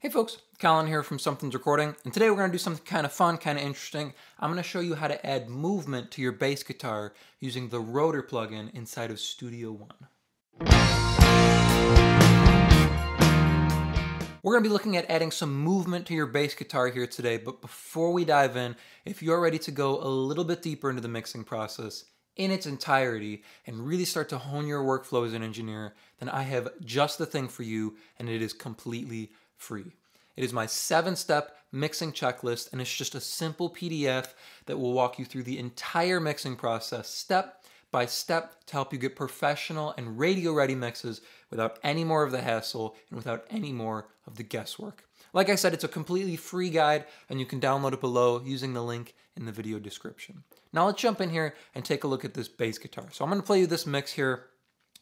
Hey folks, Colin here from Sumthins Recording, and today we're going to do something kind of fun, kind of interesting. I'm going to show you how to add movement to your bass guitar using the Rotor plugin inside of Studio One. We're going to be looking at adding some movement to your bass guitar here today, but before we dive in, if you're ready to go a little bit deeper into the mixing process in its entirety and really start to hone your workflow as an engineer, then I have just the thing for you, and it is completely free. It is my 7-step mixing checklist, and it's just a simple PDF that will walk you through the entire mixing process step by step to help you get professional and radio-ready mixes without any more of the hassle and without any more of the guesswork. Like I said, it's a completely free guide, and you can download it below using the link in the video description. Now let's jump in here and take a look at this bass guitar. So I'm going to play you this mix here.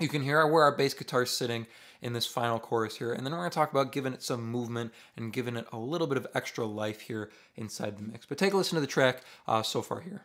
You can hear where our bass guitar is sitting in this final chorus here, and then we're going to talk about giving it some movement and giving it a little bit of extra life here inside the mix. But take a listen to the track so far here.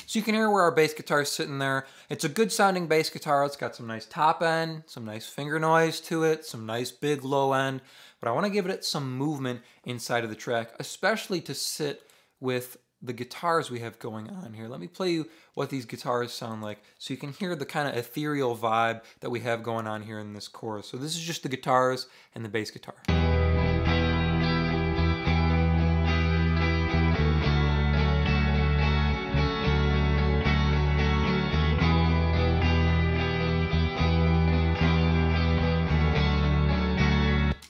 So you can hear where our bass guitar is sitting there. It's a good sounding bass guitar. It's got some nice top end, some nice finger noise to it, some nice big low end. But I want to give it some movement inside of the track, especially to sit with the guitars we have going on here. Let me play you what these guitars sound like so you can hear the kind of ethereal vibe that we have going on here in this chorus. So this is just the guitars and the bass guitar.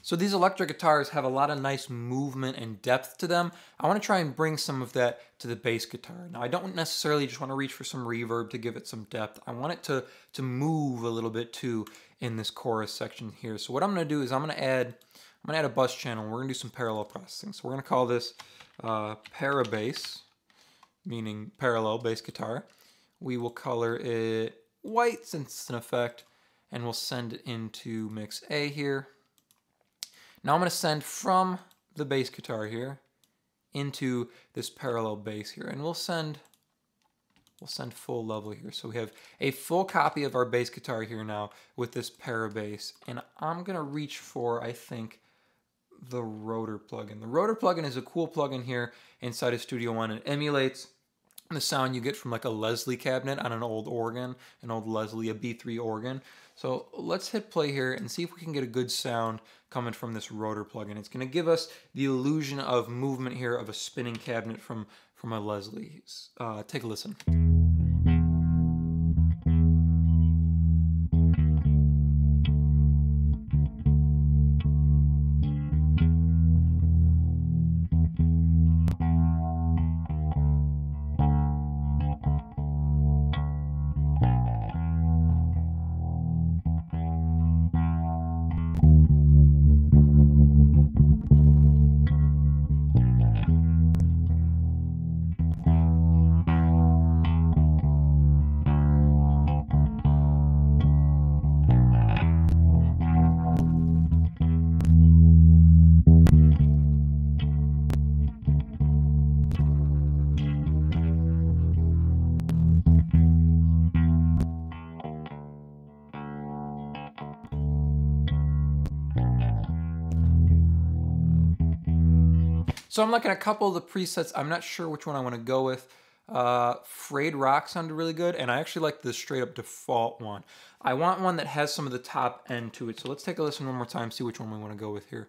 So these electric guitars have a lot of nice movement and depth to them. I want to try and bring some of that to the bass guitar. Now I don't necessarily just want to reach for some reverb to give it some depth. I want it to move a little bit too in this chorus section here. So what I'm going to do is I'm going to add a bus channel. We're going to do some parallel processing. So we're going to call this parabass, meaning parallel bass guitar. We will color it white since it's an effect, and we'll send it into mix A here. Now I'm going to send from the bass guitar here into this parallel bass here, and we'll send full level here. So we have a full copy of our bass guitar here now with this parabass, and I'm going to reach for, I think, the Rotor plugin. The Rotor plugin is a cool plugin here inside of Studio One. It emulates the sound you get from like a Leslie cabinet on an old organ, an old Leslie, a B3 organ. So let's hit play here and see if we can get a good sound coming from this Rotor plugin. It's going to give us the illusion of movement here of a spinning cabinet from a Leslie. Take a listen. So I'm looking at a couple of the presets. I'm not sure which one I want to go with. Frayed Rock sounded really good, and I actually like the straight up default one. I want one that has some of the top end to it. So let's take a listen one more time, see which one we want to go with here.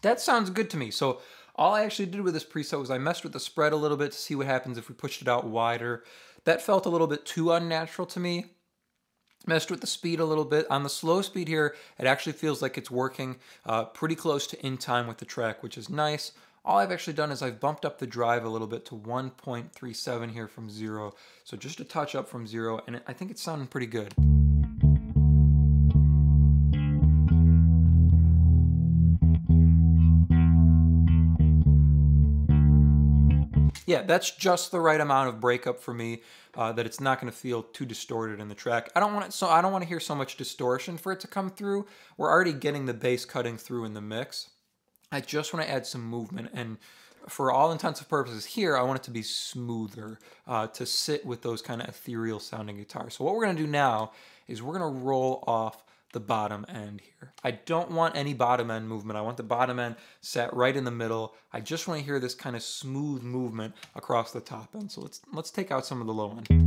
That sounds good to me. So all I actually did with this preset was I messed with the spread a little bit to see what happens if we pushed it out wider. That felt a little bit too unnatural to me. Messed with the speed a little bit. On the slow speed here, it actually feels like it's working pretty close to in time with the track, which is nice. All I've actually done is I've bumped up the drive a little bit to 1.37 here from 0. So just a touch up from 0, and I think it's sounding pretty good. Yeah, that's just the right amount of breakup for me, that it's not going to feel too distorted in the track. I don't want to hear so much distortion for it to come through. We're already getting the bass cutting through in the mix. I just want to add some movement, and for all intents and purposes here, I want it to be smoother, to sit with those kind of ethereal sounding guitars. So what we're going to do now is we're going to roll off the bottom end here. I don't want any bottom end movement. I want the bottom end sat right in the middle. I just want to hear this kind of smooth movement across the top end. So let's take out some of the low end.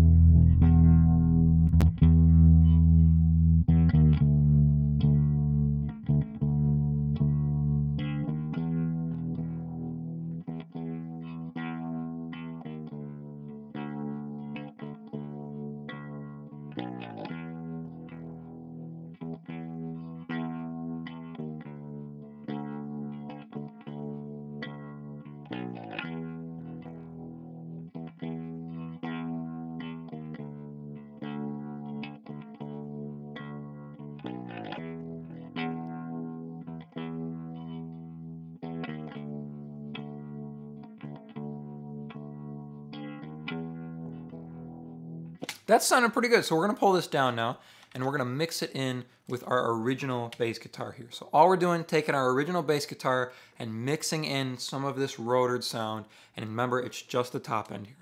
That's sounding pretty good. So we're going to pull this down now, and we're going to mix it in with our original bass guitar here. So all we're doing, taking our original bass guitar and mixing in some of this rotored sound. And remember, it's just the top end here.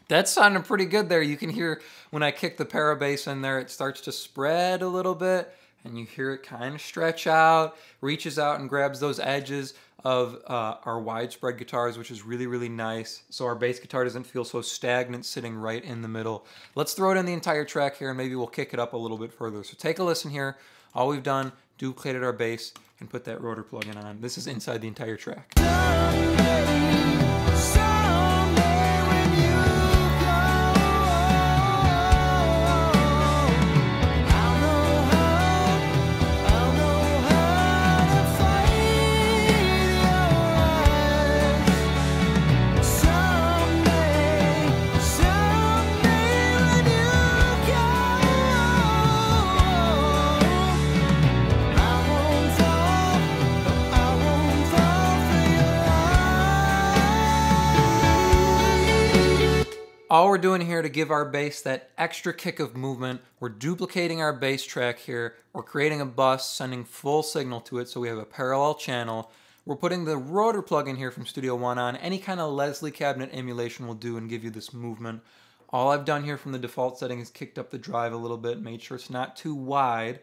That's sounding pretty good there. You can hear when I kick the para bass in there, it starts to spread a little bit, and you hear it kind of stretch out, reaches out and grabs those edges of our widespread guitars, which is really, really nice. So our bass guitar doesn't feel so stagnant sitting right in the middle. Let's throw it in the entire track here, and maybe we'll kick it up a little bit further. So take a listen here. All we've done, duplicated our bass and put that rotor plugin on. This is inside the entire track. All we're doing here to give our bass that extra kick of movement, we're duplicating our bass track here. We're creating a bus, sending full signal to it so we have a parallel channel. We're putting the rotor plugin here from Studio One on. Any kind of Leslie cabinet emulation will do and give you this movement. All I've done here from the default setting is kicked up the drive a little bit, made sure it's not too wide.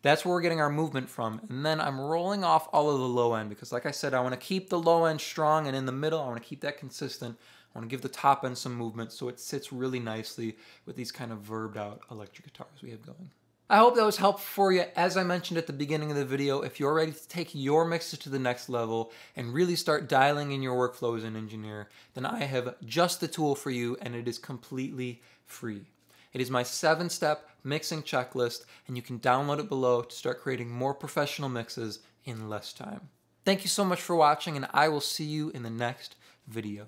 That's where we're getting our movement from. And then I'm rolling off all of the low end because, like I said, I want to keep the low end strong, and in the middle, I want to keep that consistent. I want to give the top end some movement so it sits really nicely with these kind of verbed out electric guitars we have going. I hope that was helpful for you. As I mentioned at the beginning of the video, if you're ready to take your mixes to the next level and really start dialing in your workflow as an engineer, then I have just the tool for you, and it is completely free. It is my 7-step mixing checklist, and you can download it below to start creating more professional mixes in less time. Thank you so much for watching, and I will see you in the next video.